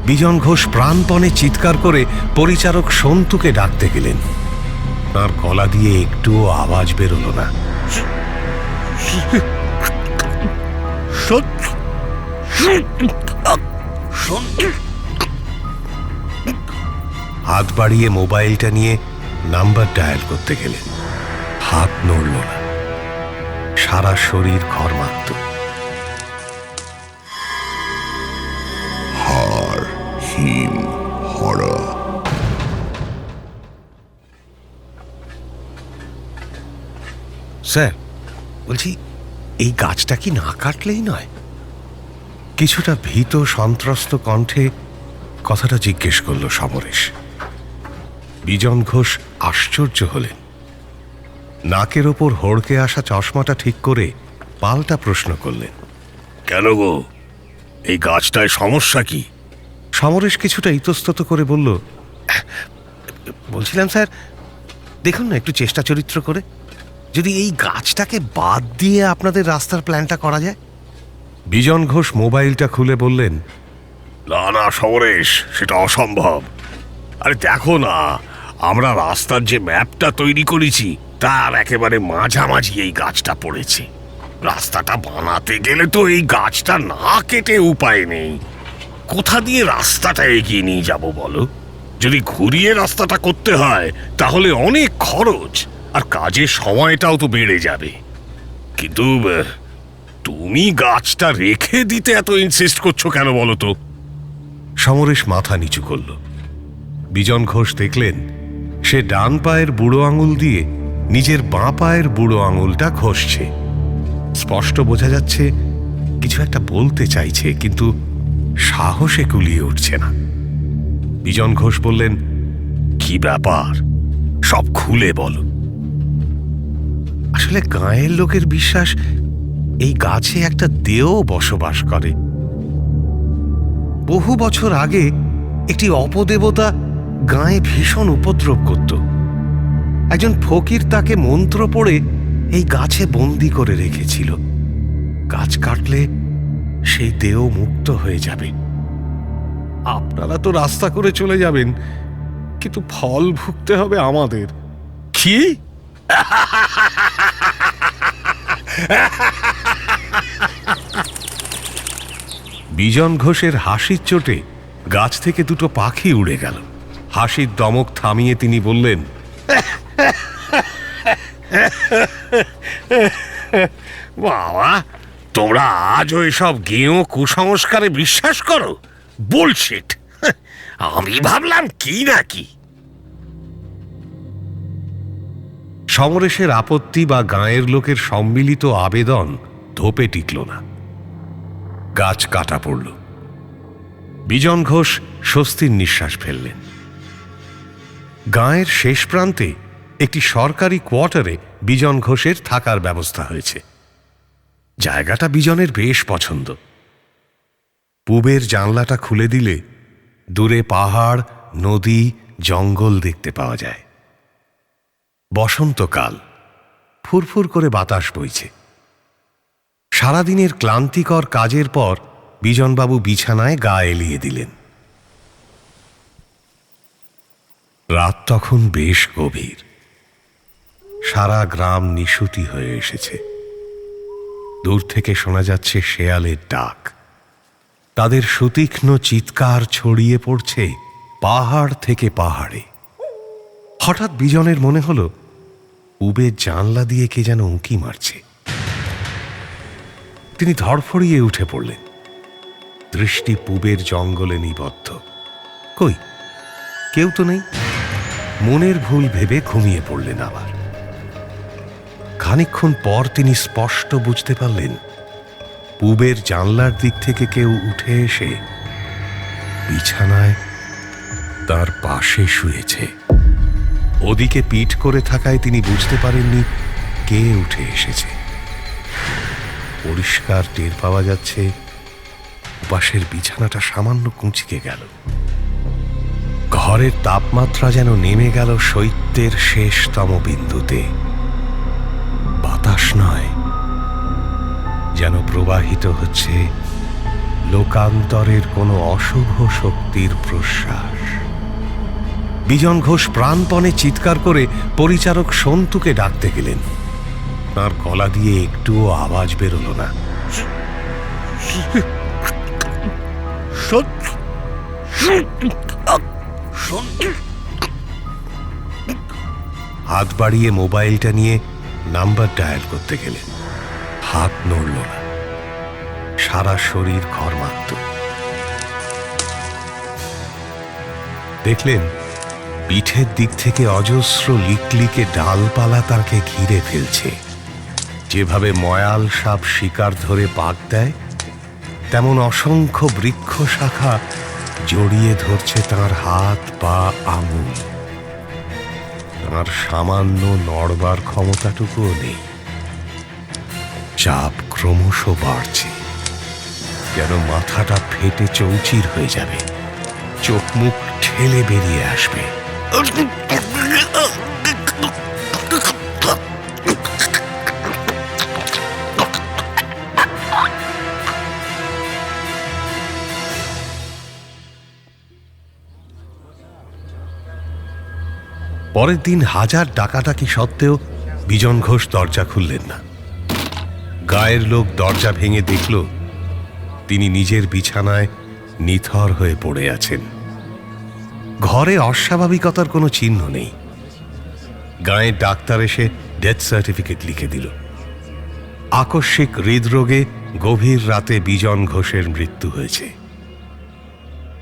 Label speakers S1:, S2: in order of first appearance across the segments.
S1: বিজন ঘোষ প্রাণপণে চিৎকার করে পরিচারক সন্তুকে ডাকতে গেলেন। তার গলা দিয়ে একটুও আওয়াজ বেরোল না। হাত বাড়িয়ে মোবাইলটা নিয়ে নাম্বার ডায়াল করতে গেলেন। হাত নড়ল না, সারা শরীর ঘর্মাক্ত।
S2: হার হিম হরা।
S1: স্যার বলছি, এই গাছটা কি না কাটলেই নয়? কিছুটা ভীত সন্ত্রস্ত কণ্ঠে কথাটা জিজ্ঞেস করল সমরেশ। বিজন ঘোষ আশ্চর্য হলেন। নাকের ওপর হড়কে আসা চশমাটা ঠিক করে পাল্টা প্রশ্ন করলেন,
S2: কেন গো, এই গাছটায় সমস্যা কি?
S1: সমরেশ কিছুটা ইতস্তত করে বলল, বলছিলাম স্যার, দেখুন না একটু চেষ্টা চরিত্র করে, যদি এই গাছটাকে বাদ দিয়ে আপনাদের রাস্তার প্ল্যানটা করা যায়। বিজন ঘোষ মোবাইলটা খুলে বললেন,
S2: না না সমরেশ, সেটা অসম্ভব। আরে দেখো না, আমরা রাস্তার যে ম্যাপটা তৈরি করেছি তার একেবারে মাঝামাঝি এই গাছটা পড়েছে। রাস্তাটা বানাতে গেলে তো এই গাছটা না কেটে উপায় নেই। কোথা দিয়ে রাস্তাটা এগিয়ে নিয়ে যাব বলো? যদি ঘুরিয়ে রাস্তাটা করতে হয় তাহলে অনেক খরচ, আর কাজের সময়টাও তো বেড়ে যাবে। কিন্তু তুমি গাছটা রেখে দিতে এত ইনসিস্ট করছো কেন বলো তো?
S1: সমরেশ মাথা নিচু করল। বিজন ঘোষ দেখলেন সে ডান পায়ের বুড়ো আঙুল দিয়ে নিজের বাঁ পায়ের বুড়ো আঙুলটা ঘষছে। স্পষ্ট বোঝা যাচ্ছে কিছু একটা বলতে চাইছে, কিন্তু সাহসে কুলিয়ে উঠছে না। বিজন ঘোষ বললেন,
S2: কি ব্যাপার, সব খুলে বলো।
S1: আসলে গাঁয়ের লোকের বিশ্বাস এই গাছে একটা দেও বসবাস করে। বহু বছর আগে একটি অপদেবতা গাঁয়ে ভীষণ উপদ্রব করত। একজন ফকির তাকে মন্ত্র পড়ে এই গাছে বন্দি করে রেখেছিল। গাছ কাটলে সেই দেহ মুক্ত হয়ে যাবে। আপনারা তো রাস্তা করে চলে যাবেন, কিন্তু ফল ভুগতে হবে আমাদের।
S2: কি?
S1: বিজন ঘোষের হাসির চোটে গাছ থেকে দুটো পাখি উড়ে গেল। হাসির দমক থামিয়ে তিনি বললেন,
S2: বাবা, তোমরা আজও এসব গেঁয়ো কুসংস্কারে বিশ্বাস করো? বুলশিট! আমি ভাবলাম কি না কি।
S1: সমরেশের আপত্তি বা গাঁয়ের লোকের সম্মিলিত আবেদন ধোপে টিকল না। গাছ কাটা পড়ল। বিজন ঘোষ স্বস্তির নিঃশ্বাস ফেললেন। গাঁয়ের শেষ প্রান্তে একটি সরকারি কোয়ার্টারে বিজন ঘোষের থাকার ব্যবস্থা হয়েছে। জায়গাটা বিজনের বেশ পছন্দ। পূবের জানলাটা খুলে দিলে দূরে পাহাড়, নদী, জঙ্গল দেখতে পাওয়া যায়। বসন্তকাল, ফুরফুর করে বাতাস বইছে। সারাদিনের ক্লান্তিকর কাজের পর বিজনবাবু বিছানায় গা এলিয়ে দিলেন। রাত তখন বেশ গভীর। সারা গ্রাম নিশুতি হয়ে এসেছে। দূর থেকে শোনা যাচ্ছে শেয়ালের ডাক। তাদের সুতীক্ষ্ণ চিৎকার ছড়িয়ে পড়ছে পাহাড় থেকে পাহাড়ে। হঠাৎ বিজনের মনে হল পূবের জানলা দিয়ে কে যেন উঁকি মারছে। তিনি ধড়ফড়িয়ে উঠে পড়লেন। দৃষ্টি পূবের জঙ্গলে নিবদ্ধ। কই, কেউ তো নেই। মনের ভুল ভেবে ঘুমিয়ে পড়লেন আবার। খানিকক্ষণ পর তিনি স্পষ্ট বুঝতে পারলেন পূবের জানলার দিক থেকে কেউ উঠে এসে বিছানায় তার পাশে শুয়েছে। ওদিকে পিঠ করে থাকায় তিনি বুঝতে পারেননি কে উঠে এসেছে। পরিষ্কার টের পাওয়া যাচ্ছে পাশের বিছানাটা সামান্য কুঁচকে গেল। ঘরের তাপমাত্রা যেন নেমে গেল শৈত্যের শেষতম বিন্দুতে। বাতাস নয়, যেন প্রবাহিত হচ্ছে লোকান্তরের কোনো অশুভ শক্তির প্রশ্বাস। বিজন ঘোষ প্রাণপণে চিৎকার করে পরিচারক সন্তুকে ডাকতে গেলেন। তার গলা দিয়ে একটুও আওয়াজ বেরোল না। হাত বাড়িয়ে মোবাইলটা নিয়ে নাম্বার ডায়াল করতে গেলেন। হাত নড়ল না, সারা শরীর ঘর্মাক্ত। দেখলেন পিঠের দিক থেকে অজস্র লিকলিকে ডালপালা তাকে ঘিরে ফেলছে। যেভাবে ময়াল সাপ শিকার ধরে পাক দেয়, তেমন অসংখ্য বৃক্ষ শাখা জড়িয়ে ধরছে তার হাত পা আঙুল। তার সামান্য নড়বার ক্ষমতাটুকুও নেই। চাপ ক্রমশ বাড়ছে, যেন মাথাটা ফেটে চৌচির হয়ে যাবে, চোখ মুখ ঠেলে বেরিয়ে আসবে। পরের দিন হাজার ডাকাডাকি সত্ত্বেও বিজন ঘোষ দরজা খুললেন না। গায়ের লোক দরজা ভেঙে দেখল তিনি নিজের বিছানায় নিথর হয়ে পড়ে আছেন। ঘরে অস্বাভাবিকতার কোনো চিহ্ন নেই। গায়ের ডাক্তার এসে ডেথ সার্টিফিকেট লিখে দিল। আকস্মিক হৃদরোগে গভীর রাতে বিজন ঘোষের মৃত্যু হয়েছে।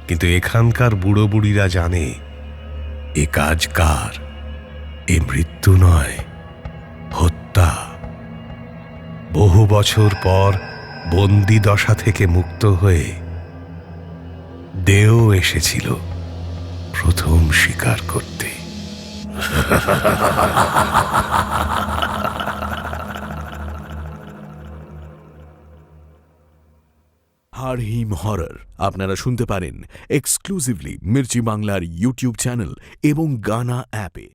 S1: কিন্তু এখানকার বুড়ো বুড়িরা জানে এ কাজ কার। এ মৃত্যু নয়, হত্যা। বহু বছর পর বন্দি দশা থেকে মুক্ত হয়ে দেও এসেছিল প্রথম শিকার করতে।
S3: হাড়হিম হরর আপনারা শুনতে পারেন এক্সক্লুসিভলি মির্চি বাংলার ইউটিউব চ্যানেল এবং গানা অ্যাপে।